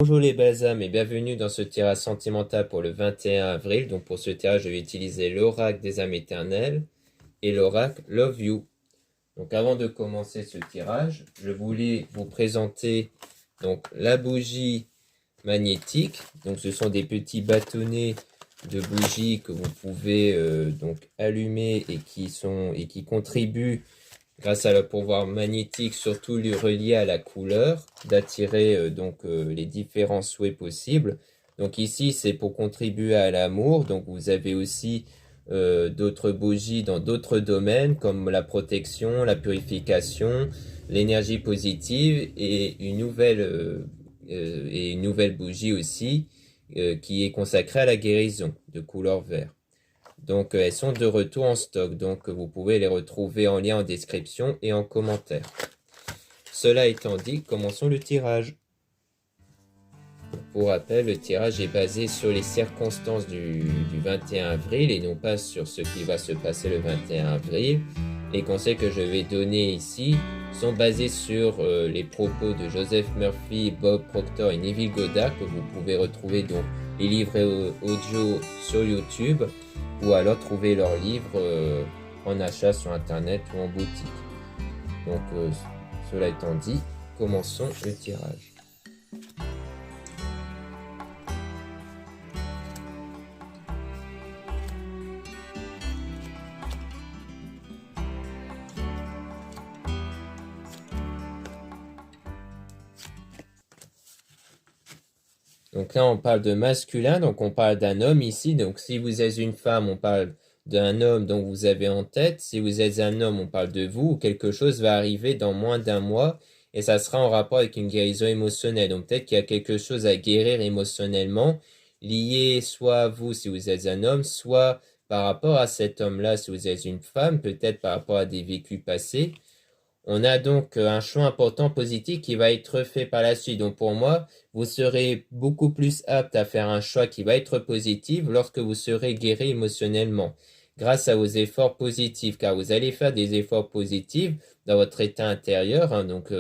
Bonjour les belles âmes et bienvenue dans ce tirage sentimental pour le 21 avril. Donc pour ce tirage, je vais utiliser l'oracle des âmes éternelles et l'oracle Love You. Donc avant de commencer ce tirage, je voulais vous présenter donc la bougie magnétique. Donc ce sont des petits bâtonnets de bougies que vous pouvez donc allumer et qui contribuent grâce à leur pouvoir magnétique, surtout relié à la couleur, d'attirer les différents souhaits possibles. Donc ici, c'est pour contribuer à l'amour. Donc vous avez aussi d'autres bougies dans d'autres domaines comme la protection, la purification, l'énergie positive et une nouvelle bougie aussi qui est consacrée à la guérison de couleur vert. Donc elles sont de retour en stock, donc vous pouvez les retrouver en lien en description et en commentaire. Cela étant dit, commençons le tirage. Pour rappel, le tirage est basé sur les circonstances du 21 avril et non pas sur ce qui va se passer le 21 avril. Les conseils que je vais donner ici sont basés sur les propos de Joseph Murphy, Bob Proctor et Neville Goddard que vous pouvez retrouver dans les livres audio sur YouTube ou alors trouver leurs livres en achat sur internet ou en boutique. Donc cela étant dit, commençons le tirage. Donc là, on parle de masculin, donc on parle d'un homme ici. Donc si vous êtes une femme, on parle d'un homme dont vous avez en tête. Si vous êtes un homme, on parle de vous. Ou quelque chose va arriver dans moins d'un mois et ça sera en rapport avec une guérison émotionnelle. Donc peut-être qu'il y a quelque chose à guérir émotionnellement, lié soit à vous si vous êtes un homme, soit par rapport à cet homme-là si vous êtes une femme, peut-être par rapport à des vécus passés. On a donc un choix important positif qui va être fait par la suite. Donc pour moi, vous serez beaucoup plus apte à faire un choix qui va être positif lorsque vous serez guéri émotionnellement grâce à vos efforts positifs, car vous allez faire des efforts positifs dans votre état intérieur. Donc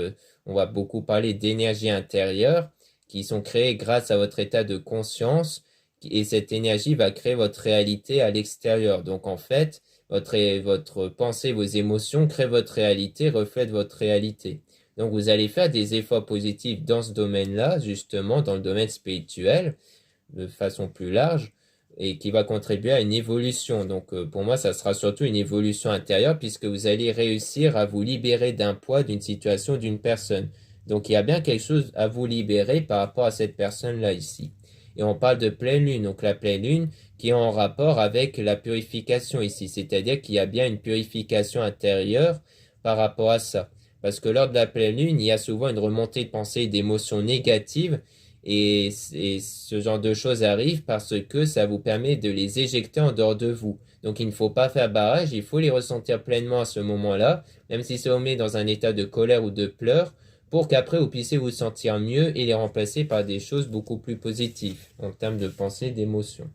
on va beaucoup parler d'énergie intérieure qui sont créées grâce à votre état de conscience et cette énergie va créer votre réalité à l'extérieur. Donc en fait, votre pensée, vos émotions créent votre réalité, reflètent votre réalité. Donc vous allez faire des efforts positifs dans ce domaine-là, justement, dans le domaine spirituel, de façon plus large, et qui va contribuer à une évolution. Donc pour moi, ça sera surtout une évolution intérieure, puisque vous allez réussir à vous libérer d'un poids, d'une situation, d'une personne. Donc il y a bien quelque chose à vous libérer par rapport à cette personne-là ici. Et on parle de pleine lune, donc la pleine lune qui est en rapport avec la purification ici, c'est-à-dire qu'il y a bien une purification intérieure par rapport à ça. Parce que lors de la pleine lune, il y a souvent une remontée de pensée et d'émotions négatives et ce genre de choses arrive parce que ça vous permet de les éjecter en dehors de vous. Donc il ne faut pas faire barrage, il faut les ressentir pleinement à ce moment-là, même si ça vous met dans un état de colère ou de pleurs, pour qu'après vous puissiez vous sentir mieux et les remplacer par des choses beaucoup plus positives en termes de pensée et d'émotion.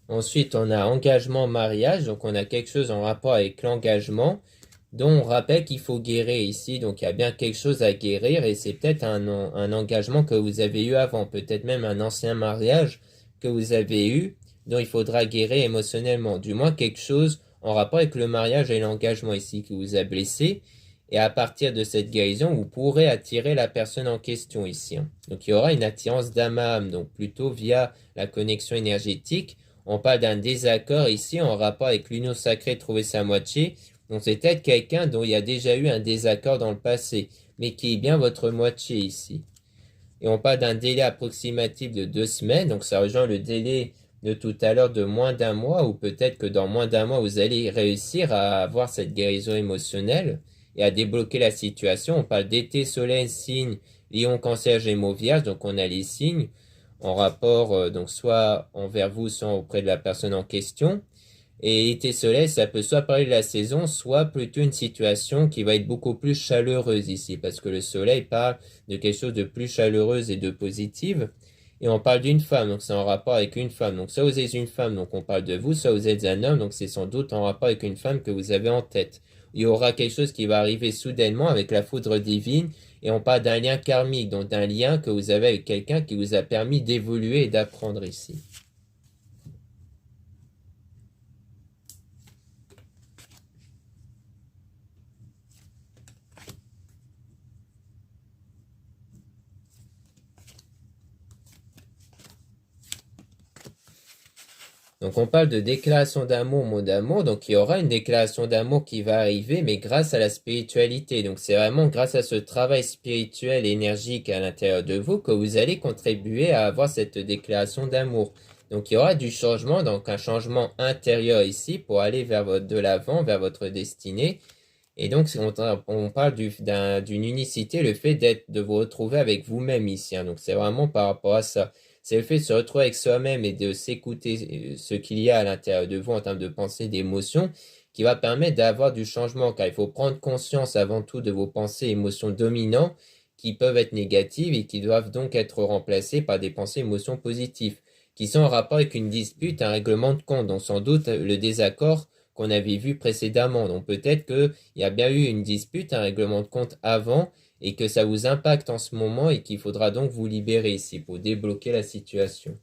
Ensuite, on a engagement mariage, donc on a quelque chose en rapport avec l'engagement, dont on rappelle qu'il faut guérir ici, donc il y a bien quelque chose à guérir et c'est peut-être un engagement que vous avez eu avant, peut-être même un ancien mariage que vous avez eu, dont il faudra guérir émotionnellement, du moins quelque chose en rapport avec le mariage et l'engagement ici qui vous a blessé, et à partir de cette guérison, vous pourrez attirer la personne en question ici. Donc il y aura une attirance d'âme à âme, donc plutôt via la connexion énergétique. On parle d'un désaccord ici en rapport avec l'union sacrée, trouver sa moitié. Donc c'est peut-être quelqu'un dont il y a déjà eu un désaccord dans le passé, mais qui est bien votre moitié ici. Et on parle d'un délai approximatif de 2 semaines, donc ça rejoint le délai de tout à l'heure de moins d'un mois, ou peut-être que dans moins d'un mois, vous allez réussir à avoir cette guérison émotionnelle et à débloquer la situation. On parle d'été, soleil, signe, lion, cancer, gémeaux, vierge, donc on a les signes en rapport donc soit envers vous, soit auprès de la personne en question. Et été soleil, ça peut soit parler de la saison, soit plutôt une situation qui va être beaucoup plus chaleureuse ici, parce que le soleil parle de quelque chose de plus chaleureuse et de positive. Et on parle d'une femme, donc c'est en rapport avec une femme. Donc soit vous êtes une femme, donc on parle de vous, soit vous êtes un homme, donc c'est sans doute en rapport avec une femme que vous avez en tête. Il y aura quelque chose qui va arriver soudainement avec la foudre divine, et on parle d'un lien karmique, donc d'un lien que vous avez avec quelqu'un qui vous a permis d'évoluer et d'apprendre ici. Donc on parle de déclaration d'amour, mot d'amour, donc il y aura une déclaration d'amour qui va arriver, mais grâce à la spiritualité. Donc c'est vraiment grâce à ce travail spirituel et énergique à l'intérieur de vous que vous allez contribuer à avoir cette déclaration d'amour. Donc il y aura du changement, donc un changement intérieur ici pour aller de l'avant, vers votre destinée. Et donc on parle d'une unicité, le fait de vous retrouver avec vous-même ici, hein. Donc c'est vraiment par rapport à ça. C'est le fait de se retrouver avec soi-même et de s'écouter ce qu'il y a à l'intérieur de vous en termes de pensée, d'émotions, qui va permettre d'avoir du changement, car il faut prendre conscience avant tout de vos pensées et émotions dominantes qui peuvent être négatives et qui doivent donc être remplacées par des pensées et émotions positives, qui sont en rapport avec une dispute, un règlement de compte, donc sans doute le désaccord qu'on avait vu précédemment. Donc peut-être qu'il y a bien eu une dispute, un règlement de compte avant, et que ça vous impacte en ce moment et qu'il faudra donc vous libérer ici pour débloquer la situation.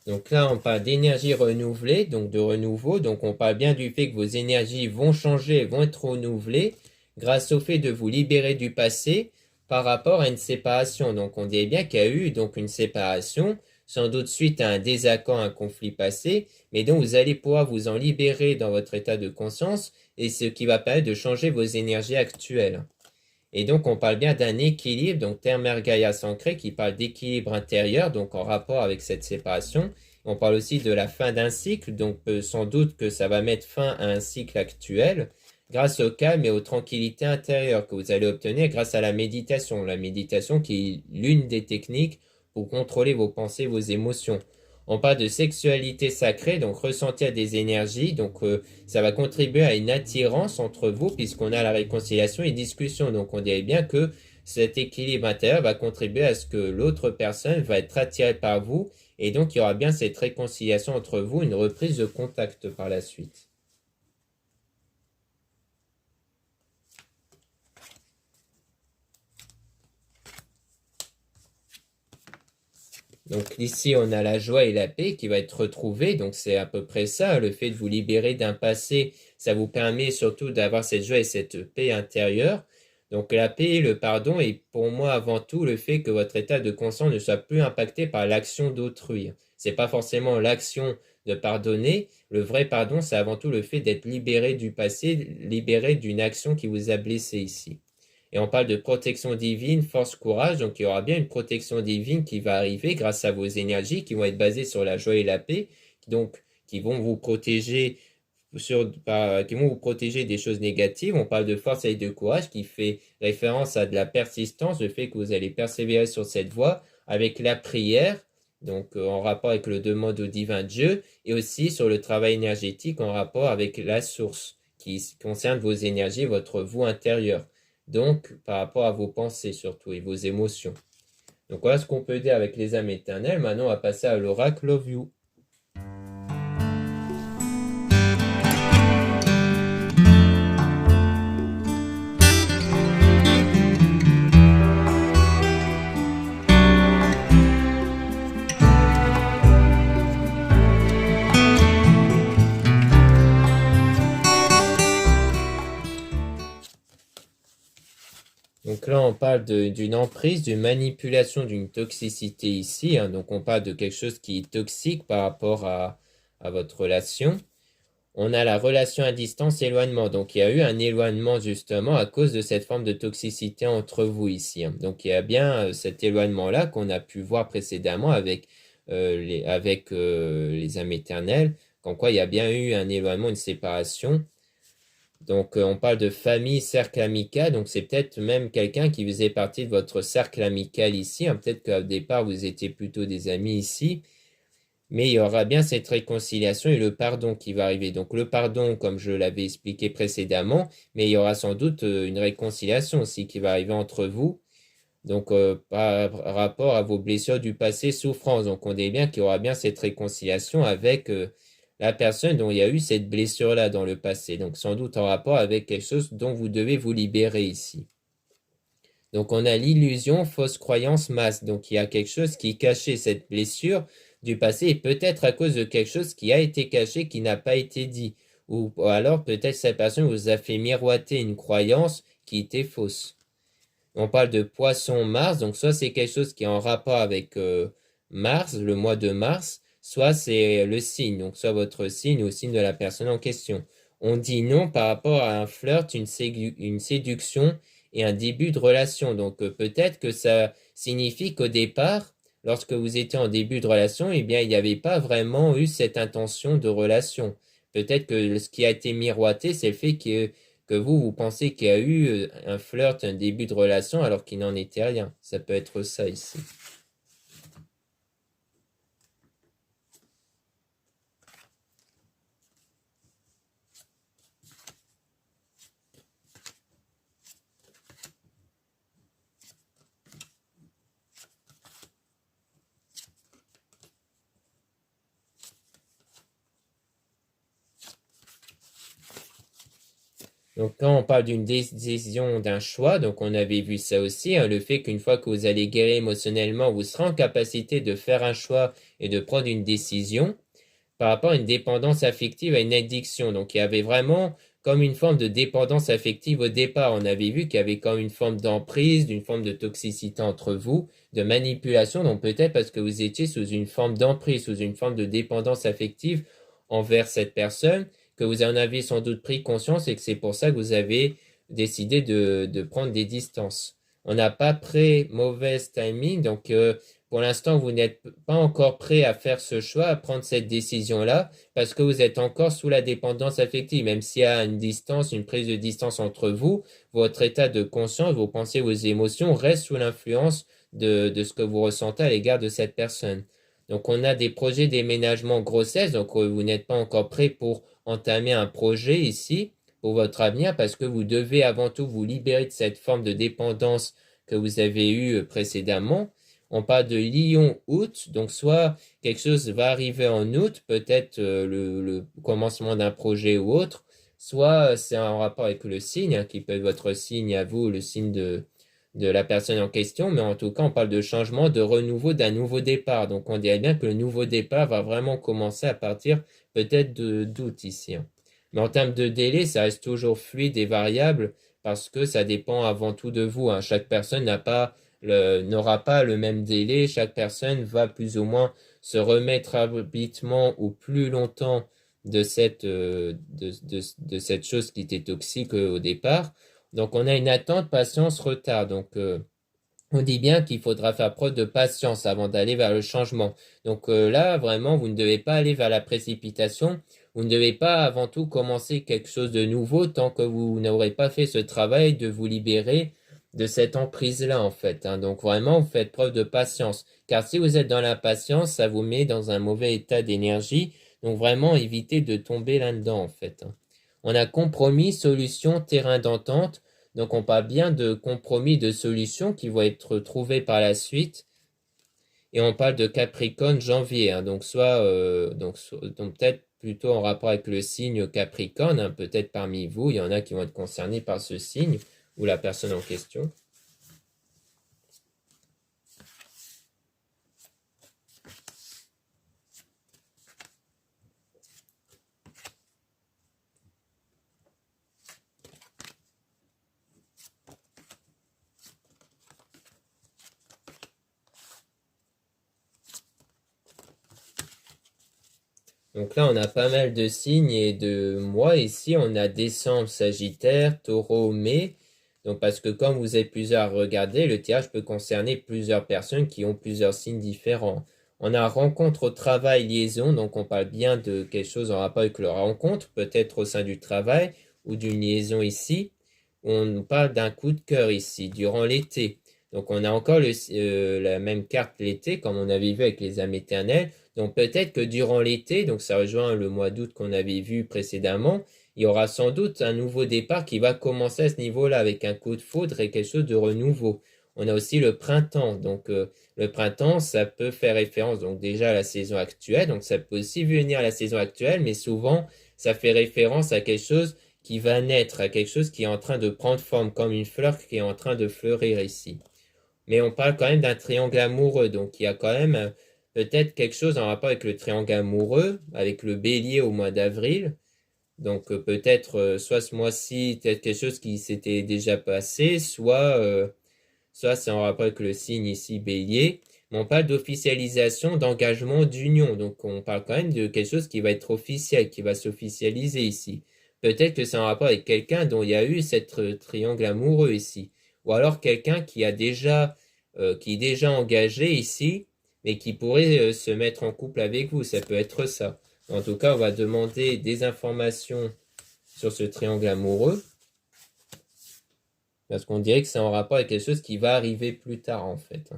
Donc là, on parle d'énergie renouvelée, donc de renouveau. Donc on parle bien du fait que vos énergies vont changer, vont être renouvelées grâce au fait de vous libérer du passé par rapport à une séparation. Donc on dit bien qu'il y a eu donc une séparation, sans doute suite à un désaccord, un conflit passé, mais donc vous allez pouvoir vous en libérer dans votre état de conscience et ce qui va permettre de changer vos énergies actuelles. Et donc, on parle bien d'un équilibre, donc Termer Gaia Sankre, qui parle d'équilibre intérieur, donc en rapport avec cette séparation. On parle aussi de la fin d'un cycle, donc sans doute que ça va mettre fin à un cycle actuel, grâce au calme et aux tranquillités intérieures que vous allez obtenir grâce à la méditation. La méditation qui est l'une des techniques pour contrôler vos pensées, vos émotions. On parle de sexualité sacrée, donc ressentir des énergies, donc ça va contribuer à une attirance entre vous puisqu'on a la réconciliation et discussion. Donc on dirait bien que cet équilibre intérieur va contribuer à ce que l'autre personne va être attirée par vous et donc il y aura bien cette réconciliation entre vous, une reprise de contact par la suite. Donc ici, on a la joie et la paix qui va être retrouvée. Donc c'est à peu près ça, le fait de vous libérer d'un passé, ça vous permet surtout d'avoir cette joie et cette paix intérieure. Donc la paix, le pardon est pour moi avant tout le fait que votre état de conscience ne soit plus impacté par l'action d'autrui. C'est pas forcément l'action de pardonner. Le vrai pardon, c'est avant tout le fait d'être libéré du passé, libéré d'une action qui vous a blessé ici. Et on parle de protection divine, force, courage. Donc il y aura bien une protection divine qui va arriver grâce à vos énergies qui vont être basées sur la joie et la paix, donc qui vont vous protéger qui vont vous protéger des choses négatives. On parle de force et de courage qui fait référence à de la persistance, le fait que vous allez persévérer sur cette voie avec la prière, donc en rapport avec le demande au divin Dieu, et aussi sur le travail énergétique en rapport avec la source qui concerne vos énergies, votre vous intérieur. Donc, par rapport à vos pensées surtout et vos émotions. Donc, voilà ce qu'on peut dire avec les âmes éternelles. Maintenant, on va passer à l'oracle of You. Donc là, on parle d'une emprise, d'une manipulation, d'une toxicité ici, hein. Donc on parle de quelque chose qui est toxique par rapport à votre relation. On a la relation à distance, éloignement. Donc il y a eu un éloignement justement à cause de cette forme de toxicité entre vous ici, hein. Donc il y a bien cet éloignement-là qu'on a pu voir précédemment avec les âmes éternelles Comme quoi, il y a bien eu un éloignement, une séparation. Donc, on parle de famille, cercle amical. Donc, c'est peut-être même quelqu'un qui faisait partie de votre cercle amical ici, hein. Peut-être qu'au départ, vous étiez plutôt des amis ici. Mais il y aura bien cette réconciliation et le pardon qui va arriver. Donc, le pardon, comme je l'avais expliqué précédemment, mais il y aura sans doute une réconciliation aussi qui va arriver entre vous. Donc, par rapport à vos blessures du passé, souffrances. Donc, on est bien qu'il y aura bien cette réconciliation avec la personne dont il y a eu cette blessure-là dans le passé. Donc, sans doute en rapport avec quelque chose dont vous devez vous libérer ici. Donc, on a l'illusion, fausse croyance, masse. Donc, il y a quelque chose qui cachait cette blessure du passé et peut-être à cause de quelque chose qui a été caché, qui n'a pas été dit. Ou alors, peut-être cette personne vous a fait miroiter une croyance qui était fausse. On parle de poisson Mars, donc soit c'est quelque chose qui est en rapport avec Mars, le mois de mars, soit c'est le signe, donc soit votre signe ou le signe de la personne en question. On dit non par rapport à un flirt, une séduction et un début de relation. Donc peut-être que ça signifie qu'au départ, lorsque vous étiez en début de relation, eh bien il n'y avait pas vraiment eu cette intention de relation. Peut-être que ce qui a été miroité, c'est le fait que vous pensez qu'il y a eu un flirt, un début de relation, alors qu'il n'en était rien. Ça peut être ça ici. Donc, quand on parle d'une décision, d'un choix, donc on avait vu ça aussi, hein, le fait qu'une fois que vous allez guérir émotionnellement, vous serez en capacité de faire un choix et de prendre une décision par rapport à une dépendance affective, à une addiction. Donc, il y avait vraiment comme une forme de dépendance affective au départ. On avait vu qu'il y avait comme une forme d'emprise, d'une forme de toxicité entre vous, de manipulation. Donc, peut-être parce que vous étiez sous une forme d'emprise, sous une forme de dépendance affective envers cette personne, que vous en avez sans doute pris conscience et que c'est pour ça que vous avez décidé de prendre des distances. On n'a pas pris mauvaise timing, donc pour l'instant, vous n'êtes pas encore prêt à faire ce choix, à prendre cette décision-là, parce que vous êtes encore sous la dépendance affective. Même s'il y a une distance, une prise de distance entre vous, votre état de conscience, vos pensées, vos émotions restent sous l'influence de ce que vous ressentez à l'égard de cette personne. Donc, on a des projets déménagement grossesse, donc vous n'êtes pas encore prêt pour entamer un projet ici pour votre avenir, parce que vous devez avant tout vous libérer de cette forme de dépendance que vous avez eue précédemment. On parle de Lion-août, donc soit quelque chose va arriver en août, peut-être le commencement d'un projet ou autre, soit c'est en rapport avec le signe, hein, qui peut être votre signe à vous, le signe de la personne en question, mais en tout cas, on parle de changement, de renouveau, d'un nouveau départ. Donc, on dirait bien que le nouveau départ va vraiment commencer à partir peut-être d'août ici, hein. Mais en termes de délai, ça reste toujours fluide et variable parce que ça dépend avant tout de vous, hein. Chaque personne n'aura pas le même délai. Chaque personne va plus ou moins se remettre habitement ou plus longtemps de cette chose qui était toxique au départ. Donc, on a une attente, patience, retard. Donc, on dit bien qu'il faudra faire preuve de patience avant d'aller vers le changement. Donc là, vraiment, vous ne devez pas aller vers la précipitation. Vous ne devez pas avant tout commencer quelque chose de nouveau tant que vous n'aurez pas fait ce travail de vous libérer de cette emprise-là, en fait, hein. Donc vraiment, vous faites preuve de patience. Car si vous êtes dans l'impatience, ça vous met dans un mauvais état d'énergie. Donc vraiment, évitez de tomber là-dedans, en fait, hein. On a compromis, solution, terrain d'entente. Donc on parle bien de compromis, de solutions qui vont être trouvées par la suite. Et on parle de Capricorne janvier, hein. Donc donc peut-être plutôt en rapport avec le signe Capricorne, hein. Peut-être parmi vous, il y en a qui vont être concernés par ce signe ou la personne en question. Donc là, on a pas mal de signes et de mois. Ici, on a décembre, Sagittaire, Taureau, mai. Donc parce que comme vous êtes plusieurs à regarder, le tirage peut concerner plusieurs personnes qui ont plusieurs signes différents. On a rencontre au travail, liaison, donc on parle bien de quelque chose en rapport avec la rencontre, peut-être au sein du travail ou d'une liaison ici. On parle d'un coup de cœur ici, durant l'été. Donc on a encore la même carte l'été, comme on avait vu avec les âmes éternelles. Donc peut-être que durant l'été, donc ça rejoint le mois d'août qu'on avait vu précédemment, il y aura sans doute un nouveau départ qui va commencer à ce niveau-là avec un coup de foudre et quelque chose de renouveau. On a aussi le printemps, donc le printemps, ça peut faire référence donc déjà à la saison actuelle, donc ça peut aussi venir à la saison actuelle, mais souvent ça fait référence à quelque chose qui va naître, à quelque chose qui est en train de prendre forme, comme une fleur qui est en train de fleurir ici. Mais on parle quand même d'un triangle amoureux, donc il y a quand même peut-être quelque chose en rapport avec le triangle amoureux, avec le bélier au mois d'avril. Donc peut-être soit ce mois-ci, peut-être quelque chose qui s'était déjà passé, soit c'est en rapport avec le signe ici bélier. Mais on parle d'officialisation, d'engagement, d'union. Donc on parle quand même de quelque chose qui va être officiel, qui va s'officialiser ici. Peut-être que c'est en rapport avec quelqu'un dont il y a eu cette triangle amoureux ici. Ou alors quelqu'un qui est déjà engagé ici, mais qui pourrait se mettre en couple avec vous. Ça peut être ça. En tout cas, on va demander des informations sur ce triangle amoureux. Parce qu'on dirait que c'est en rapport avec quelque chose qui va arriver plus tard, en fait.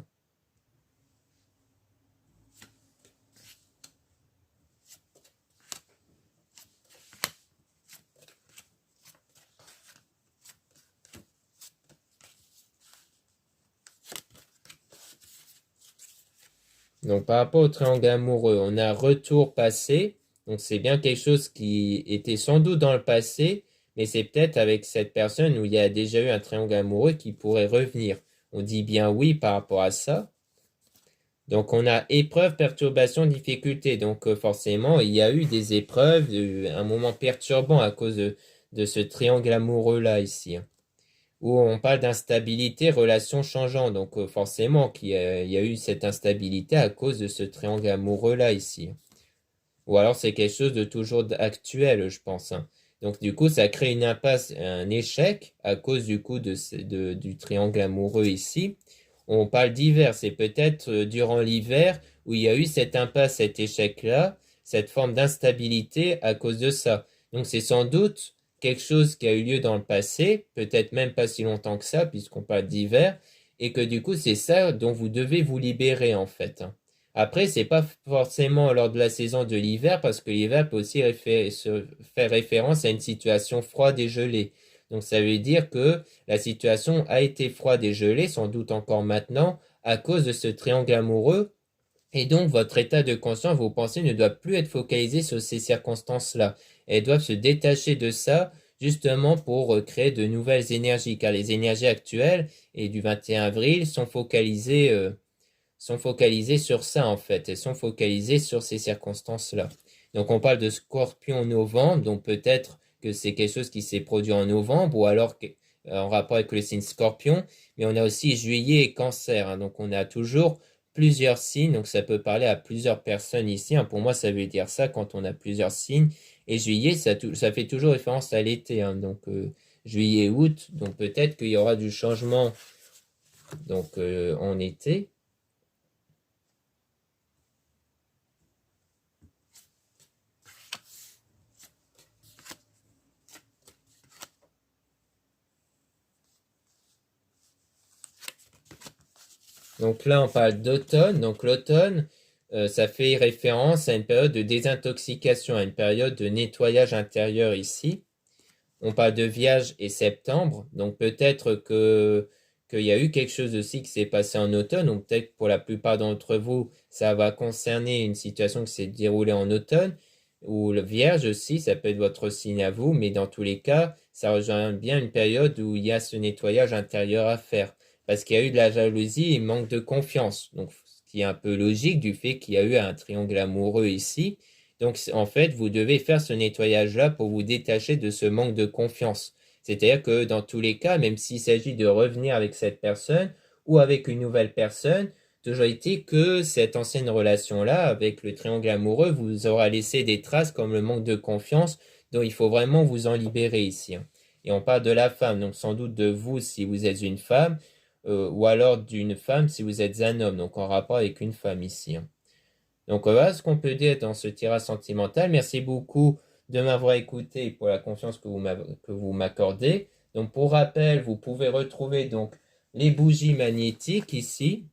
Donc, par rapport au triangle amoureux, on a retour passé. Donc, c'est bien quelque chose qui était sans doute dans le passé, mais c'est peut-être avec cette personne où il y a déjà eu un triangle amoureux qui pourrait revenir. On dit bien oui par rapport à ça. Donc, on a épreuve, perturbation, difficulté. Donc, forcément, il y a eu des épreuves, un moment perturbant à cause de ce triangle amoureux-là ici, hein, où on parle d'instabilité, relations changeantes. Donc, forcément, il y a eu cette instabilité à cause de ce triangle amoureux-là ici, hein. Ou alors, c'est quelque chose de toujours actuel, je pense, hein. Donc, du coup, ça crée une impasse, un échec à cause du coup du triangle amoureux ici. On parle d'hiver, c'est peut-être durant l'hiver où il y a eu cette impasse, cet échec-là, cette forme d'instabilité à cause de ça. Donc c'est sans doute quelque chose qui a eu lieu dans le passé, peut-être même pas si longtemps que ça, puisqu'on parle d'hiver, et que du coup c'est ça dont vous devez vous libérer en fait, hein. Après, c'est pas forcément lors de la saison de l'hiver, parce que l'hiver peut aussi faire référence à une situation froide et gelée. Donc ça veut dire que la situation a été froide et gelée, sans doute encore maintenant, à cause de ce triangle amoureux. Et donc, votre état de conscience, vos pensées ne doivent plus être focalisées sur ces circonstances-là. Elles doivent se détacher de ça, justement pour créer de nouvelles énergies, car les énergies actuelles et du 21 avril sont focalisées sur ça, en fait. Elles sont focalisées sur ces circonstances-là. Donc, on parle de Scorpion novembre, donc peut-être que c'est quelque chose qui s'est produit en novembre, ou alors en rapport avec le signe Scorpion, mais on a aussi Juillet et Cancer, hein. Donc, on a toujours plusieurs signes, donc ça peut parler à plusieurs personnes ici, hein. Pour moi, ça veut dire ça quand on a plusieurs signes. Et Juillet, ça fait toujours référence à l'été, hein. Donc, Juillet, août, donc peut-être qu'il y aura du changement donc, en été. Donc là, on parle d'automne. Donc l'automne, ça fait référence à une période de désintoxication, à une période de nettoyage intérieur ici. On parle de Vierge et septembre. Donc peut-être qu'il y a eu quelque chose aussi qui s'est passé en automne, ou peut-être pour la plupart d'entre vous, ça va concerner une situation qui s'est déroulée en automne, ou le Vierge aussi, ça peut être votre signe à vous, mais dans tous les cas, ça rejoint bien une période où il y a ce nettoyage intérieur à faire, parce qu'il y a eu de la jalousie et manque de confiance. Donc, ce qui est un peu logique du fait qu'il y a eu un triangle amoureux ici. Donc, en fait, vous devez faire ce nettoyage-là pour vous détacher de ce manque de confiance. C'est-à-dire que dans tous les cas, même s'il s'agit de revenir avec cette personne ou avec une nouvelle personne, toujours été que cette ancienne relation-là, avec le triangle amoureux, vous aura laissé des traces comme le manque de confiance, dont il faut vraiment vous en libérer ici, hein. Et on parle de la femme, donc sans doute de vous si vous êtes une femme, ou alors d'une femme si vous êtes un homme, donc en rapport avec une femme ici, hein. Donc voilà ce qu'on peut dire dans ce tirage sentimental. Merci beaucoup de m'avoir écouté et pour la confiance que vous m'accordez. Donc pour rappel, vous pouvez retrouver donc les bougies magnétiques ici,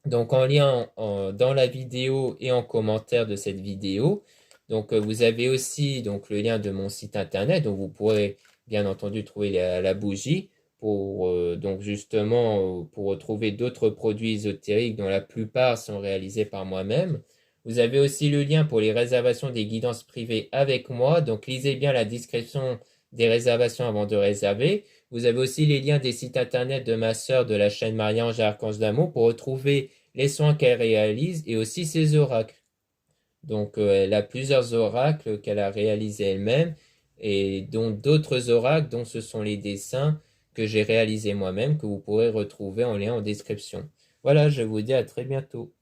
donc en lien dans la vidéo et en commentaire de cette vidéo. Donc vous avez aussi donc le lien de mon site internet, donc vous pourrez bien entendu trouver la bougie pour donc justement pour retrouver d'autres produits ésotériques dont la plupart sont réalisés par moi-même. Vous avez aussi le lien pour les réservations des guidances privées avec moi, donc lisez bien la description des réservations avant de réserver. Vous avez aussi les liens des sites internet de ma sœur de la chaîne Marie-Ange et Archange d'amour pour retrouver les soins qu'elle réalise et aussi ses oracles. Donc, elle a plusieurs oracles qu'elle a réalisés elle-même et dont d'autres oracles dont ce sont les dessins que j'ai réalisés moi-même que vous pourrez retrouver en lien en description. Voilà, je vous dis à très bientôt.